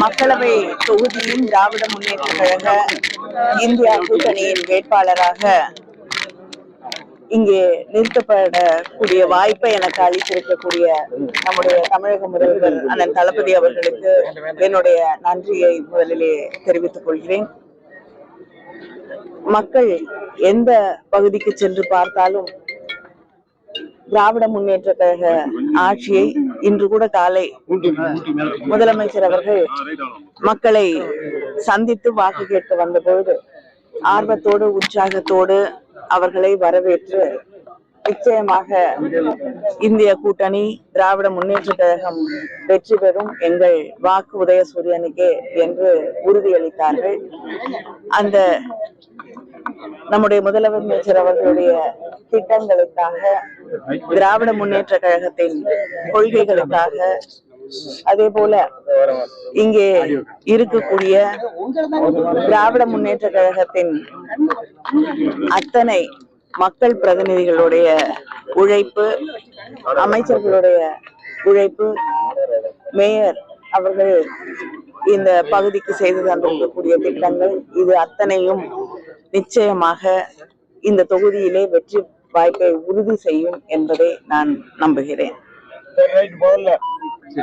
மக்களவை தொகுதியின் திராவிட முன்னேற்ற கழக இந்தியா கூட்டணியின் வேட்பாளராக இங்கே நிறுத்தப்படக்கூடிய வாய்ப்பை எனக்கு அளித்திருக்கக்கூடிய நம்முடைய தமிழக முதல்வர் அண்ணன் தளபதி அவர்களுக்கு என்னுடைய நன்றியை முதலிலே தெரிவித்துக் கொள்கிறேன். மக்கள் எந்த பகுதிக்கு சென்று பார்த்தாலும் திராவிட முன்னேற்ற கழக ஆட்சியை இன்று கூட காலை முதலமைச்சர் அவர்கள் மக்களை சந்தித்து வாக்கு கேட்க வந்தபோது ஆர்வத்தோடு உற்சாகத்தோடு அவர்களை வரவேற்று நிச்சயமாக இந்திய கூட்டணி திராவிட முன்னேற்ற கழகம் வெற்றி பெறும், எங்கள் வாக்கு உதயசூரியனுக்கே என்று உறுதியளித்தார்கள். அந்த நம்முடைய முதலமைச்சர் அவர்களுடைய திட்டங்களுக்காக, திராவிட முன்னேற்ற கழகத்தின் கொள்கைகளுக்காக, அதே போல இங்கே இருக்கக்கூடிய திராவிட முன்னேற்ற கழகத்தின் அத்தனை மக்கள் பிரதிநிதிகளுடைய உழைப்பு, அமைச்சர்களுடைய உழைப்பு, மேயர் அவர்கள் இந்த பகுதிக்கு செய்து தந்திருக்கக்கூடிய திட்டங்கள், இது அத்தனையும் நிச்சயமாக இந்த தொகுதியிலே வெற்றி வாய்ப்பை உறுதி செய்யும் என்பதை நான் நம்புகிறேன்.